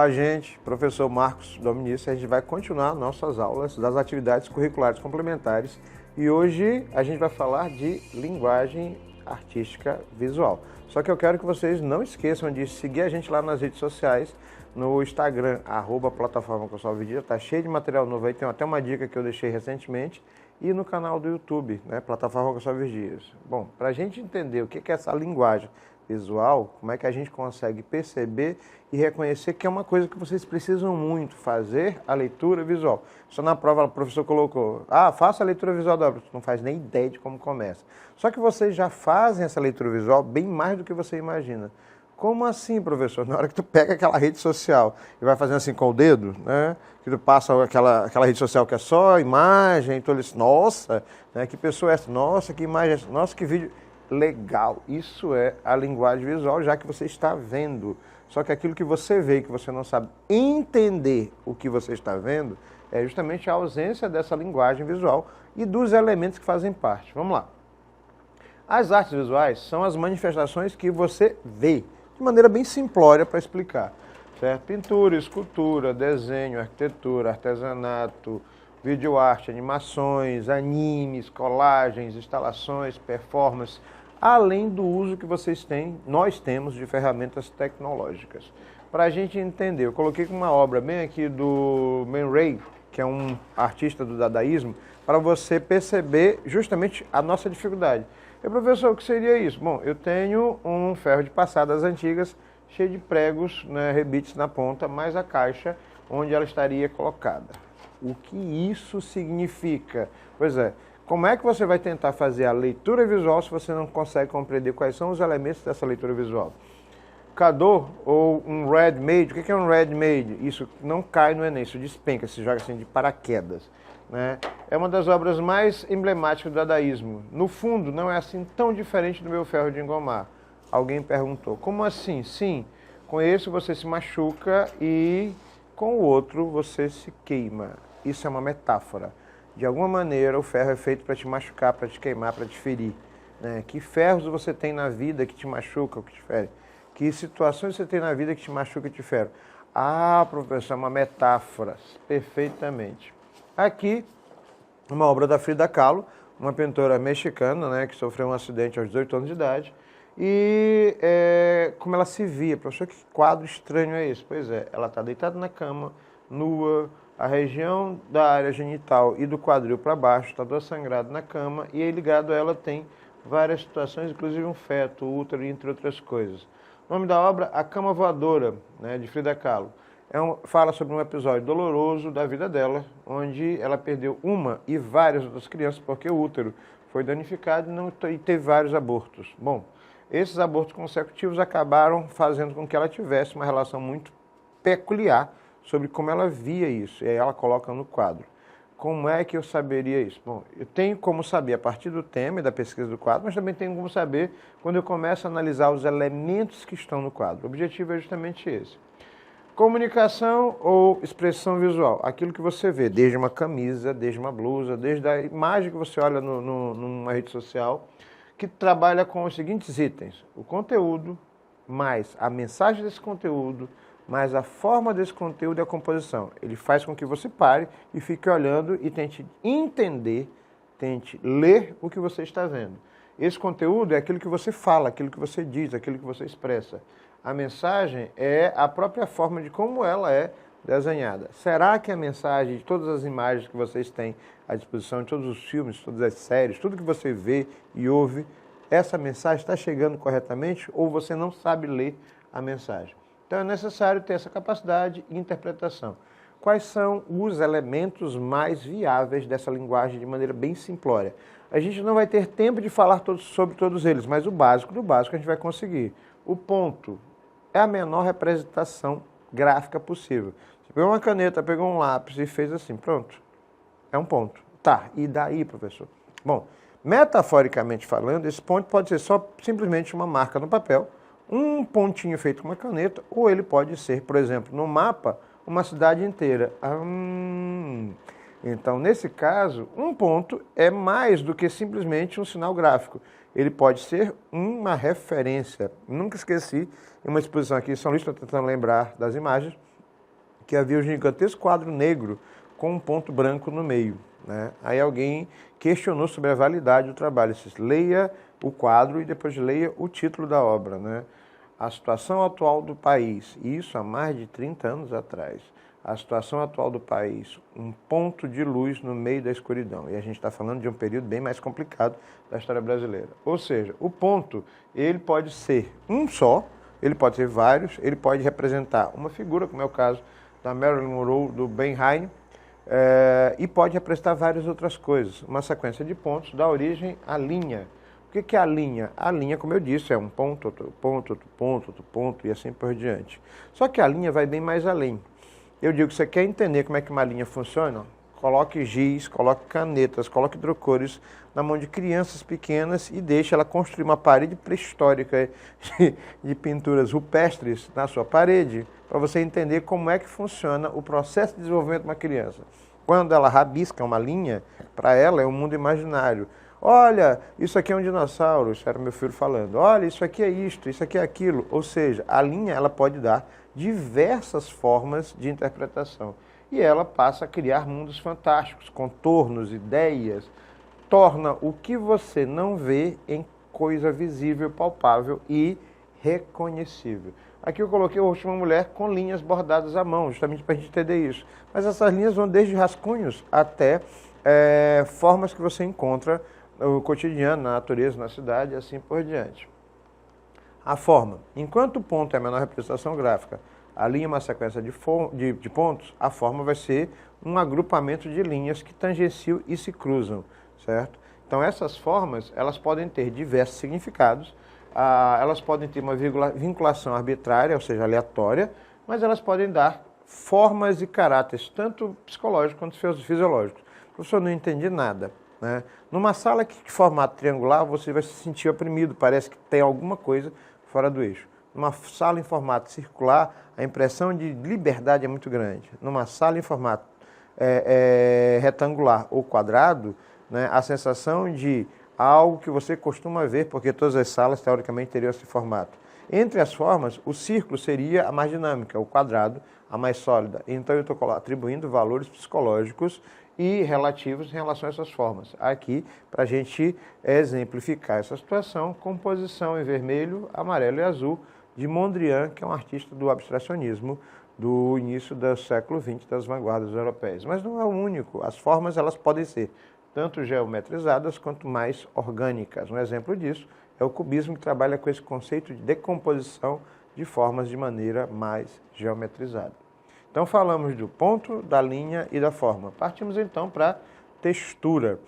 Olá, gente. Professor Marcos Dominici. A gente vai continuar nossas aulas das atividades curriculares complementares e hoje a gente vai falar de linguagem artística visual. Só que eu quero que vocês não esqueçam de seguir a gente lá nas redes sociais, no Instagram, @plataforma com Salve Dia, tá cheio de material novo aí, tem até uma dica que eu deixei recentemente, e no canal do YouTube, né, Plataforma com Salve Dias. Bom, para a gente entender o que é essa linguagem visual, como é que a gente consegue perceber e reconhecer que é uma coisa que vocês precisam muito fazer, a leitura visual. Só na prova o professor colocou, faça a leitura visual da obra, você não faz nem ideia de como começa. Só que vocês já fazem essa leitura visual bem mais do que você imagina. Como assim, professor? Na hora que tu pega aquela rede social e vai fazendo assim com o dedo, né? Que tu passa aquela rede social que é só imagem, tu diz, nossa, né? Que pessoa é essa? Nossa, que imagem é essa? Nossa, que vídeo legal. Isso é a linguagem visual, já que você está vendo. Só que aquilo que você vê e que você não sabe entender o que você está vendo é justamente a ausência dessa linguagem visual e dos elementos que fazem parte. Vamos lá. As artes visuais são as manifestações que você vê, de maneira bem simplória para explicar, certo? Pintura, escultura, desenho, arquitetura, artesanato, videoarte, animações, animes, colagens, instalações, performances, além do uso que nós temos de ferramentas tecnológicas. Para a gente entender, eu coloquei uma obra bem aqui do Man Ray, que é um artista do dadaísmo, para você perceber justamente a nossa dificuldade. E, professor, o que seria isso? Bom, eu tenho um ferro de passar das antigas, cheio de pregos, né, rebites na ponta, mais a caixa onde ela estaria colocada. O que isso significa? Pois é, como é que você vai tentar fazer a leitura visual se você não consegue compreender quais são os elementos dessa leitura visual? Cador ou um ready-made, o que é um ready-made? Isso não cai no Enem, isso despenca, se joga assim de paraquedas. Né? É uma das obras mais emblemáticas do dadaísmo. No fundo, não é assim tão diferente do meu ferro de engomar. Alguém perguntou, como assim? Sim, com esse você se machuca e com o outro você se queima. Isso é uma metáfora. De alguma maneira, o ferro é feito para te machucar, para te queimar, para te ferir. Né? Que ferros você tem na vida que te machuca ou que te fere? Que situações você tem na vida que te machuca e te fere? Professor, é uma metáfora. Perfeitamente. Aqui, uma obra da Frida Kahlo, uma pintora mexicana, né, que sofreu um acidente aos 18 anos de idade. E como ela se via, professor, que quadro estranho é esse? Pois é, ela está deitada na cama, nua, a região da área genital e do quadril para baixo está toda sangrada na cama, e aí ligado a ela tem várias situações, inclusive um feto, útero, entre outras coisas. O nome da obra, A Cama Voadora, né, de Frida Kahlo. Fala sobre um episódio doloroso da vida dela, onde ela perdeu uma e várias outras crianças, porque o útero foi danificado e teve vários abortos. Bom, esses abortos consecutivos acabaram fazendo com que ela tivesse uma relação muito peculiar sobre como ela via isso, e aí ela coloca no quadro. Como é que eu saberia isso? Bom, eu tenho como saber a partir do tema e da pesquisa do quadro, mas também tenho como saber quando eu começo a analisar os elementos que estão no quadro. O objetivo é justamente esse. Comunicação ou expressão visual, aquilo que você vê, desde uma camisa, desde uma blusa, desde a imagem que você olha numa rede social, que trabalha com os seguintes itens: o conteúdo, mais a mensagem desse conteúdo, mais a forma desse conteúdo e a composição. Ele faz com que você pare e fique olhando e tente entender, tente ler o que você está vendo. Esse conteúdo é aquilo que você fala, aquilo que você diz, aquilo que você expressa. A mensagem é a própria forma de como ela é desenhada. Será que a mensagem de todas as imagens que vocês têm à disposição, de todos os filmes, todas as séries, tudo que você vê e ouve, essa mensagem está chegando corretamente ou você não sabe ler a mensagem? Então é necessário ter essa capacidade de interpretação. Quais são os elementos mais viáveis dessa linguagem de maneira bem simplória? A gente não vai ter tempo de falar sobre todos eles, mas o básico do básico a gente vai conseguir. O ponto é a menor representação gráfica possível. Você pegou uma caneta, pegou um lápis e fez assim, pronto. É um ponto. Tá, e daí, professor? Bom, metaforicamente falando, esse ponto pode ser só simplesmente uma marca no papel, um pontinho feito com uma caneta, ou ele pode ser, por exemplo, no mapa, uma cidade inteira. Então, nesse caso, um ponto é mais do que simplesmente um sinal gráfico. Ele pode ser uma referência. Nunca esqueci, em uma exposição aqui em São Luís, estou tentando lembrar das imagens, que havia um gigantesco quadro negro com um ponto branco no meio, né? Aí alguém questionou sobre a validade do trabalho. Leia o quadro e depois leia o título da obra, né? A situação atual do país, isso há mais de 30 anos atrás. A situação atual do país, um ponto de luz no meio da escuridão. E a gente está falando de um período bem mais complicado da história brasileira. Ou seja, o ponto, ele pode ser um só, ele pode ser vários, ele pode representar uma figura, como é o caso da Marilyn Monroe, do Bernheim, e pode representar várias outras coisas. Uma sequência de pontos dá origem à linha. O que é a linha? A linha, como eu disse, é um ponto, outro ponto, outro ponto, outro ponto e assim por diante. Só que a linha vai bem mais além. Eu digo que você quer entender como é que uma linha funciona? Coloque giz, coloque canetas, coloque hidrocores na mão de crianças pequenas e deixe ela construir uma parede pré-histórica de pinturas rupestres na sua parede, para você entender como é que funciona o processo de desenvolvimento de uma criança. Quando ela rabisca uma linha, para ela é um mundo imaginário. Olha, isso aqui é um dinossauro, isso era meu filho falando. Olha, isso aqui é isto, isso aqui é aquilo. Ou seja, a linha ela pode dar diversas formas de interpretação. E ela passa a criar mundos fantásticos, contornos, ideias, torna o que você não vê em coisa visível, palpável e reconhecível. Aqui eu coloquei o rosto de uma mulher com linhas bordadas à mão, justamente para a gente entender isso. Mas essas linhas vão desde rascunhos até formas que você encontra no cotidiano, na natureza, na cidade e assim por diante. A forma. Enquanto o ponto é a menor representação gráfica, a linha é uma sequência de pontos, a forma vai ser um agrupamento de linhas que tangenciam e se cruzam, certo? Então essas formas, elas podem ter diversos significados, elas podem ter uma vinculação arbitrária, ou seja, aleatória, mas elas podem dar formas e caráteres, tanto psicológicos quanto fisiológicos. O professor não entende nada, né? Numa sala de formato triangular, você vai se sentir oprimido, parece que tem alguma coisa fora do eixo. Numa sala em formato circular, a impressão de liberdade é muito grande. Numa sala em formato retangular ou quadrado, né, a sensação de algo que você costuma ver, porque todas as salas, teoricamente, teriam esse formato. Entre as formas, o círculo seria a mais dinâmica, o quadrado, a mais sólida. Então, eu estou atribuindo valores psicológicos e relativos em relação a essas formas. Aqui, para a gente exemplificar essa situação, composição em vermelho, amarelo e azul, de Mondrian, que é um artista do abstracionismo do início do século XX, das vanguardas europeias. Mas não é o único. As formas elas podem ser tanto geometrizadas quanto mais orgânicas. Um exemplo disso é o cubismo, que trabalha com esse conceito de decomposição de formas de maneira mais geometrizada. Então falamos do ponto, da linha e da forma. Partimos então para a textura.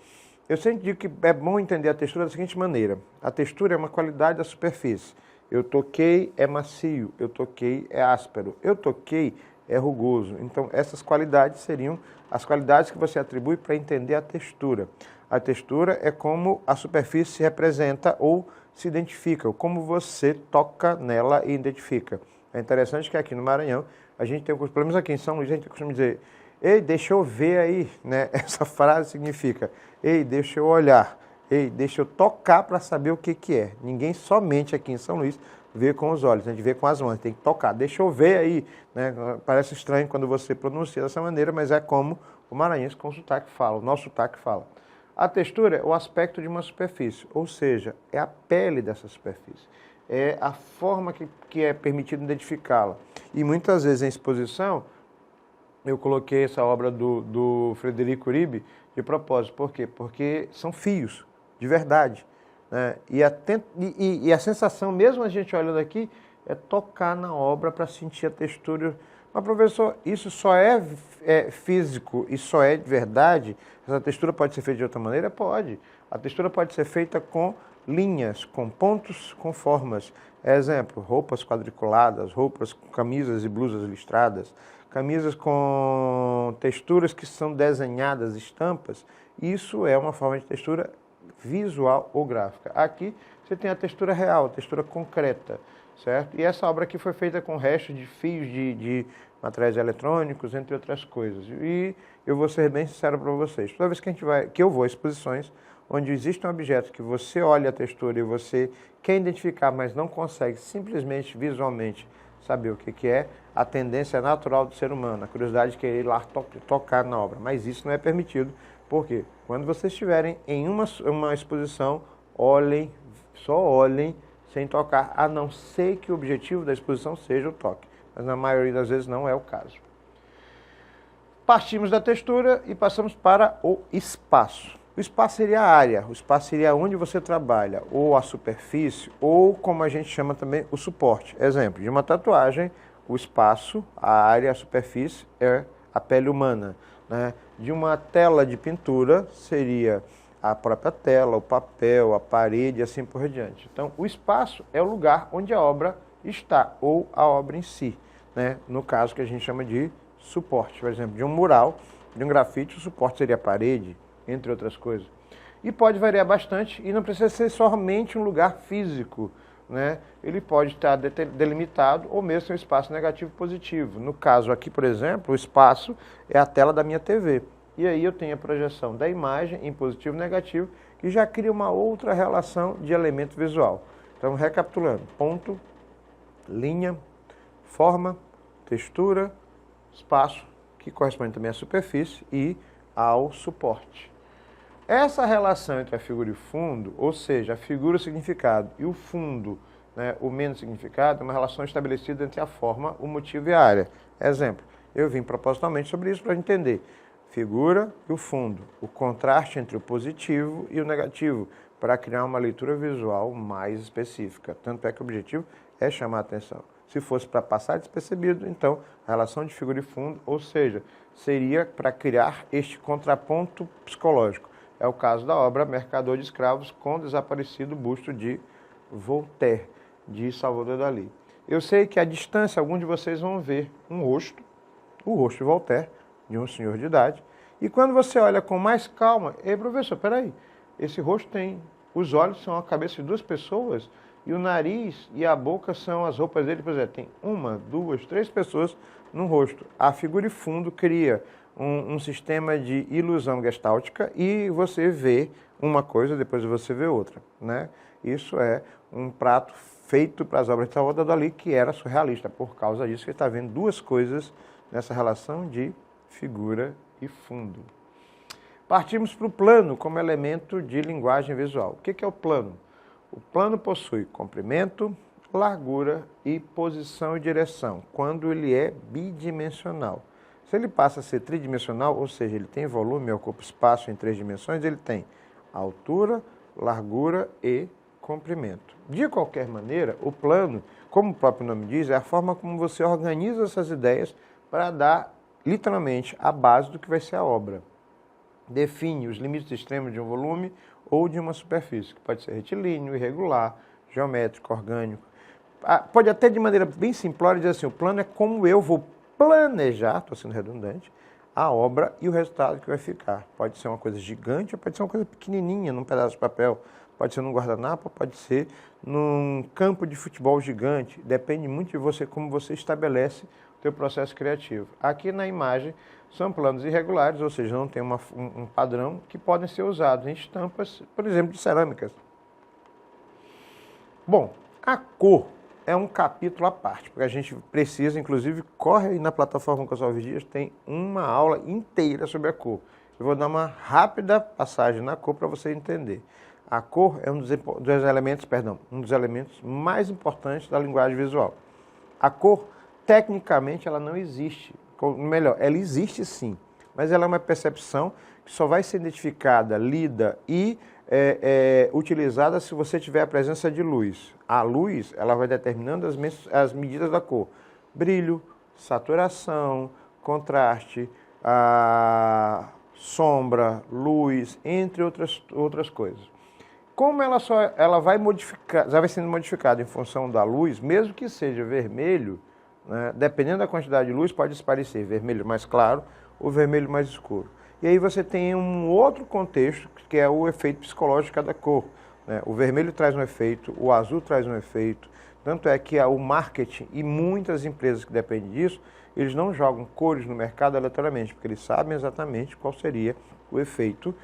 Eu sempre digo que é bom entender a textura da seguinte maneira. A textura é uma qualidade da superfície. Eu toquei é macio, eu toquei é áspero, eu toquei é rugoso. Então essas qualidades seriam as qualidades que você atribui para entender a textura. A textura é como a superfície se representa ou se identifica, ou como você toca nela e identifica. É interessante que aqui no Maranhão, a gente tem, pelo menos aqui em São Luís, a gente costuma dizer, ei, deixa eu ver aí, né? Essa frase significa, ei, deixa eu olhar, ei, deixa eu tocar para saber o que é. Ninguém somente aqui em São Luís vê com os olhos, a gente vê com as mãos, tem que tocar, deixa eu ver aí, né? Parece estranho quando você pronuncia dessa maneira, mas é como o maranhense com o sotaque fala, o nosso sotaque fala. A textura é o aspecto de uma superfície, ou seja, é a pele dessa superfície, é a forma que é permitido identificá-la. E muitas vezes em exposição, eu coloquei essa obra do Frederico Uribe de propósito. Por quê? Porque são fios, de verdade, né? E a sensação, mesmo a gente olhando aqui, é tocar na obra para sentir a textura. Mas, professor, isso só é físico e só é de verdade? Essa textura pode ser feita de outra maneira? Pode. A textura pode ser feita com linhas, com pontos, com formas. Exemplo, roupas quadriculadas, roupas com camisas e blusas listradas, camisas com texturas que são desenhadas, estampas. Isso é uma forma de textura visual ou gráfica. Aqui você tem a textura real, a textura concreta, certo? E essa obra aqui foi feita com restos de fios de materiais eletrônicos, entre outras coisas. E eu vou ser bem sincero para vocês. Toda vez que eu vou a exposições onde existe um objeto que você olha a textura e você quer identificar, mas não consegue simplesmente visualmente saber o que é a tendência natural do ser humano, a curiosidade de querer ir lá tocar na obra. Mas isso não é permitido, porque quando vocês estiverem em uma exposição, olhem, só olhem, sem tocar, a não ser que o objetivo da exposição seja o toque. Mas na maioria das vezes não é o caso. Partimos da textura e passamos para o espaço. O espaço seria a área, o espaço seria onde você trabalha, ou a superfície, ou como a gente chama também o suporte. Exemplo, de uma tatuagem, o espaço, a área, a superfície é a pele humana, né? De uma tela de pintura seria a própria tela, o papel, a parede e assim por diante. Então, o espaço é o lugar onde a obra está, ou a obra em si, né? No caso que a gente chama de suporte. Por exemplo, de um mural, de um grafite, o suporte seria a parede, entre outras coisas. E pode variar bastante e não precisa ser somente um lugar físico, né? Ele pode estar delimitado ou mesmo ser um espaço negativo e positivo. No caso aqui, por exemplo, o espaço é a tela da minha TV. E aí eu tenho a projeção da imagem em positivo e negativo, que já cria uma outra relação de elemento visual. Então, recapitulando, ponto, linha, forma, textura, espaço, que corresponde também à superfície, e ao suporte. Essa relação entre a figura e o fundo, ou seja, a figura, o significado, e o fundo, né, o menos significado, é uma relação estabelecida entre a forma, o motivo e a área. Exemplo, eu vim propositalmente sobre isso para entender. Figura e o fundo, o contraste entre o positivo e o negativo, para criar uma leitura visual mais específica. Tanto é que o objetivo é chamar a atenção. Se fosse para passar despercebido, então, a relação de figura e fundo, ou seja, seria para criar este contraponto psicológico. É o caso da obra Mercador de Escravos, com o desaparecido busto de Voltaire, de Salvador Dalí. Eu sei que à distância, alguns de vocês vão ver um rosto, o rosto de Voltaire, de um senhor de idade, e quando você olha com mais calma, ei, professor, peraí, esse rosto tem, os olhos são a cabeça de duas pessoas, e o nariz e a boca são as roupas dele, por exemplo, tem uma, duas, três pessoas no rosto. A figura e fundo cria um sistema de ilusão gestáltica e você vê uma coisa, depois você vê outra, né? Isso é um prato feito para as obras de Salvador Dalí, que era surrealista. Por causa disso, você está vendo duas coisas nessa relação de figura e fundo. Partimos para o plano como elemento de linguagem visual. O que é o plano? O plano possui comprimento, largura e posição e direção, quando ele é bidimensional. Se ele passa a ser tridimensional, ou seja, ele tem volume, ocupa espaço em 3 dimensões, ele tem altura, largura e comprimento. De qualquer maneira, o plano, como o próprio nome diz, é a forma como você organiza essas ideias para dar, literalmente, a base do que vai ser a obra. Define os limites extremos de um volume ou de uma superfície, que pode ser retilíneo, irregular, geométrico, orgânico. Pode até de maneira bem simplória dizer assim, o plano é como eu vou planejar, estou sendo redundante, a obra e o resultado que vai ficar. Pode ser uma coisa gigante ou pode ser uma coisa pequenininha, num pedaço de papel. Pode ser num guardanapo, pode ser num campo de futebol gigante. Depende muito de você, como você estabelece o seu processo criativo. Aqui na imagem são planos irregulares, ou seja, não tem um padrão, que podem ser usados em estampas, por exemplo, de cerâmicas. Bom, a cor é um capítulo à parte, porque a gente precisa, inclusive, corre aí na plataforma Consalves Dias, tem uma aula inteira sobre a cor. Eu vou dar uma rápida passagem na cor para você entender. A cor é um dos elementos mais importantes da linguagem visual. A cor, tecnicamente, ela não existe. Melhor, ela existe sim, mas ela é uma percepção que só vai ser identificada, lida e utilizada se você tiver a presença de luz. A luz, ela vai determinando as medidas da cor. Brilho, saturação, contraste, sombra, luz, entre outras coisas. Como ela vai sendo modificada em função da luz, mesmo que seja vermelho, né, dependendo da quantidade de luz, pode se parecer vermelho mais claro ou vermelho mais escuro. E aí você tem um outro contexto, que é o efeito psicológico da cor, né? O vermelho traz um efeito, o azul traz um efeito. Tanto é que o marketing e muitas empresas que dependem disso, eles não jogam cores no mercado aleatoriamente, porque eles sabem exatamente qual seria o efeito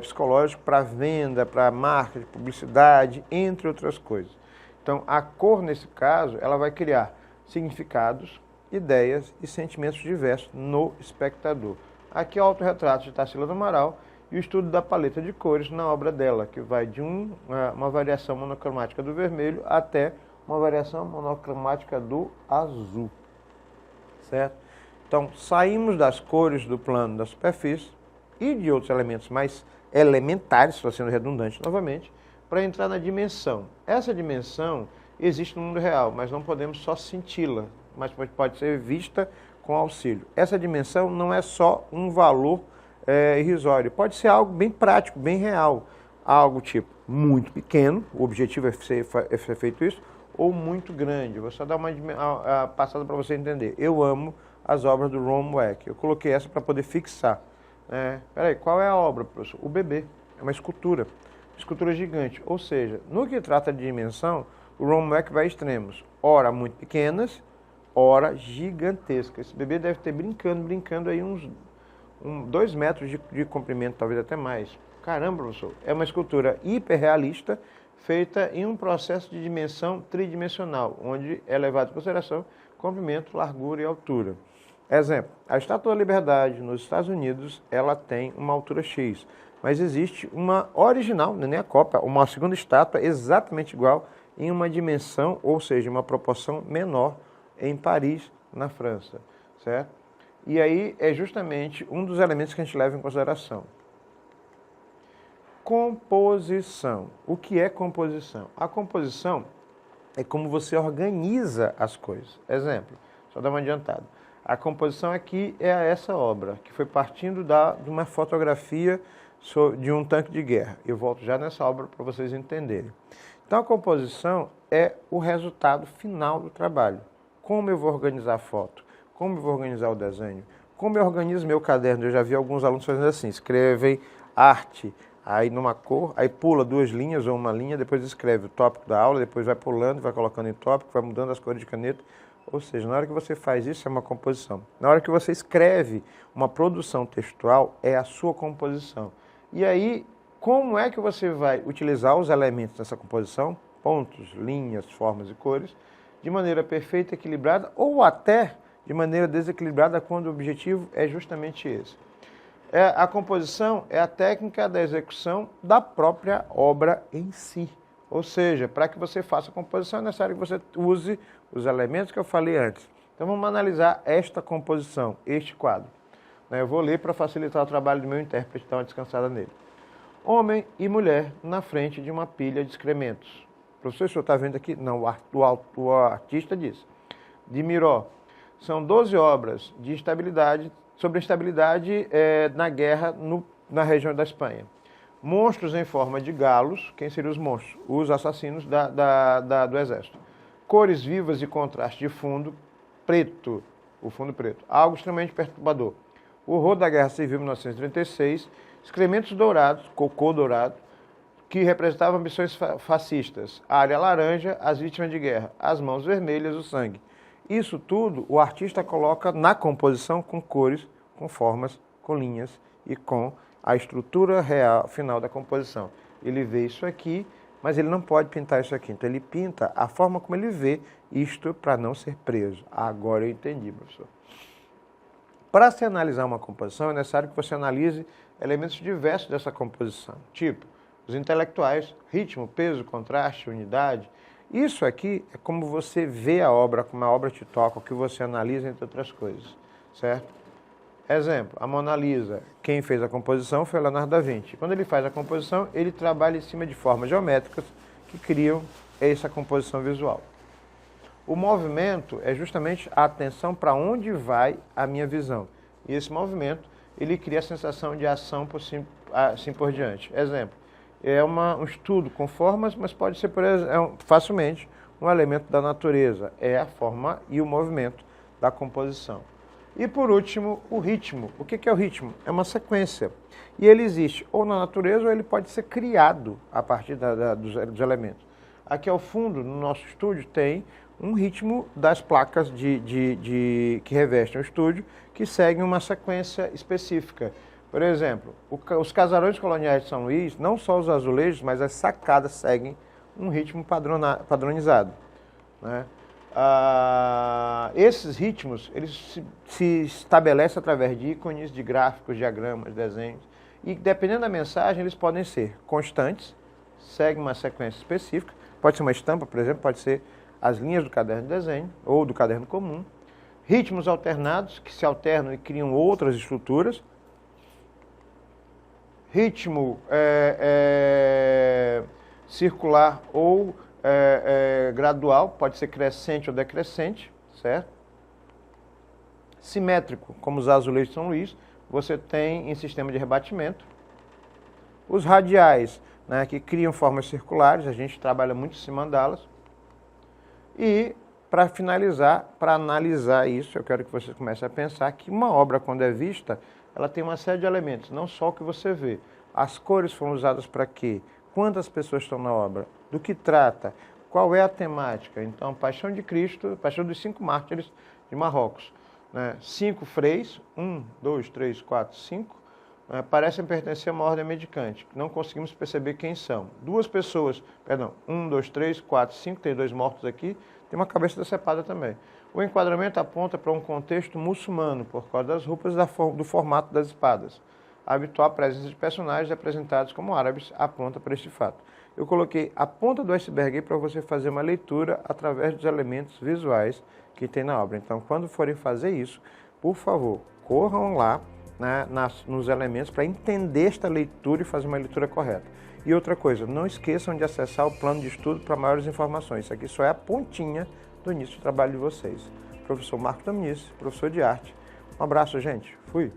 psicológico para venda, para marketing, publicidade, entre outras coisas. Então, a cor, nesse caso, ela vai criar significados, ideias e sentimentos diversos no espectador. Aqui é o autorretrato de Tarsila do Amaral e o estudo da paleta de cores na obra dela, que vai de uma variação monocromática do vermelho até uma variação monocromática do azul, certo? Então, saímos das cores do plano da superfície e de outros elementos mais elementares, estou sendo redundante novamente, para entrar na dimensão. Essa dimensão existe no mundo real, mas não podemos só senti-la, mas pode ser vista com auxílio. Essa dimensão não é só um valor irrisório, pode ser algo bem prático, bem real, algo tipo muito pequeno, o objetivo é ser feito isso, ou muito grande. Vou só dar uma passada para você entender. Eu amo as obras do Ron Weck, eu coloquei essa para poder fixar. Peraí, qual é a obra, professor? O bebê, é uma escultura gigante, ou seja, no que trata de dimensão, o Ron Weck vai a extremos, ora muito pequenas, ora gigantescas. Esse bebê deve ter brincando aí uns 2 metros de comprimento, talvez até mais. Caramba, professor, é uma escultura hiperrealista, feita em um processo de dimensão tridimensional, onde é levado em consideração comprimento, largura e altura. Exemplo, a Estátua da Liberdade nos Estados Unidos, ela tem uma altura X, mas existe uma original, nem a cópia, uma segunda estátua exatamente igual em uma dimensão, ou seja, uma proporção menor em Paris, na França, certo? E aí é justamente um dos elementos que a gente leva em consideração. Composição. O que é composição? A composição é como você organiza as coisas. Exemplo, só dar uma adiantada. A composição aqui é essa obra, que foi partindo de uma fotografia de um tanque de guerra. Eu volto já nessa obra para vocês entenderem. Então, a composição é o resultado final do trabalho. Como eu vou organizar a foto? Como eu vou organizar o desenho? Como eu organizo meu caderno? Eu já vi alguns alunos fazendo assim, escrevem arte, aí numa cor, aí pula 2 linhas ou uma linha, depois escreve o tópico da aula, depois vai pulando, vai colocando em tópico, vai mudando as cores de caneta. Ou seja, na hora que você faz isso, é uma composição. Na hora que você escreve uma produção textual, é a sua composição. E aí, como é que você vai utilizar os elementos dessa composição, pontos, linhas, formas e cores, de maneira perfeita, equilibrada, ou até de maneira desequilibrada, quando o objetivo é justamente esse. A composição é a técnica da execução da própria obra em si. Ou seja, para que você faça a composição é necessário que você use os elementos que eu falei antes. Então vamos analisar esta composição, este quadro. Eu vou ler para facilitar o trabalho do meu intérprete, dar uma descansada nele. Homem e mulher na frente de uma pilha de excrementos. Professor, o senhor está vendo aqui? Não, o artista diz. De Miró. São 12 obras de sobre estabilidade na guerra na região da Espanha. Monstros em forma de galos. Quem seriam os monstros? Os assassinos do exército. Cores vivas e contraste de fundo preto. O fundo preto. Algo extremamente perturbador. O horror da Guerra Civil 1936. Excrementos dourados, cocô dourado, que representavam ambições fascistas. A área laranja, as vítimas de guerra. As mãos vermelhas, o sangue. Isso tudo o artista coloca na composição com cores, com formas, com linhas e com a estrutura real, final da composição. Ele vê isso aqui, mas ele não pode pintar isso aqui. Então ele pinta a forma como ele vê isto para não ser preso. Agora eu entendi, professor. Para se analisar uma composição, é necessário que você analise elementos diversos dessa composição, tipo os intelectuais, ritmo, peso, contraste, unidade. Isso aqui é como você vê a obra, como a obra te toca, o que você analisa, entre outras coisas, certo? Exemplo, a Mona Lisa, quem fez a composição foi Leonardo da Vinci. Quando ele faz a composição, ele trabalha em cima de formas geométricas que criam essa composição visual. O movimento é justamente a atenção para onde vai a minha visão. E esse movimento, ele cria a sensação de ação assim por diante. Exemplo, é um estudo com formas, mas pode ser, por exemplo, facilmente um elemento da natureza. É a forma e o movimento da composição. E por último, o ritmo. O que é o ritmo? É uma sequência. E ele existe ou na natureza ou ele pode ser criado a partir dos elementos. Aqui ao fundo, no nosso estúdio, tem um ritmo das placas que revestem o estúdio, que seguem uma sequência específica. Por exemplo, os casarões coloniais de São Luís, não só os azulejos, mas as sacadas seguem um ritmo padronizado, né? Esses ritmos, eles se estabelecem através de ícones, de gráficos, diagramas, desenhos, e dependendo da mensagem, eles podem ser constantes, seguem uma sequência específica, pode ser uma estampa, por exemplo, pode ser as linhas do caderno de desenho ou do caderno comum, ritmos alternados, que se alternam e criam outras estruturas, ritmo circular ou gradual, pode ser crescente ou decrescente, certo? Simétrico, como os azulejos de São Luís, você tem em sistema de rebatimento. Os radiais, né, que criam formas circulares, a gente trabalha muito em cima delas. E, para finalizar, para analisar isso, eu quero que você comece a pensar que uma obra, quando é vista, ela tem uma série de elementos, não só o que você vê. As cores foram usadas para quê? Quantas pessoas estão na obra? Do que trata? Qual é a temática? Então, Paixão de Cristo, Paixão dos 5 Mártires de Marrocos. 5 freis, 1, 2, 3, 4, 5, parecem pertencer a uma ordem mendicante. Não conseguimos perceber quem são. 2 pessoas, 1, 2, 3, 4, 5, tem 2 mortos aqui, tem uma cabeça decepada também. O enquadramento aponta para um contexto muçulmano, por causa das roupas do formato das espadas. A habitual presença de personagens apresentados como árabes aponta para este fato. Eu coloquei a ponta do iceberg aí para você fazer uma leitura através dos elementos visuais que tem na obra. Então, quando forem fazer isso, por favor, corram lá nos elementos para entender esta leitura e fazer uma leitura correta. E outra coisa, não esqueçam de acessar o plano de estudo para maiores informações. Isso aqui só é a pontinha do início do trabalho de vocês. Professor Marcos Dominici, professor de arte. Um abraço, gente. Fui!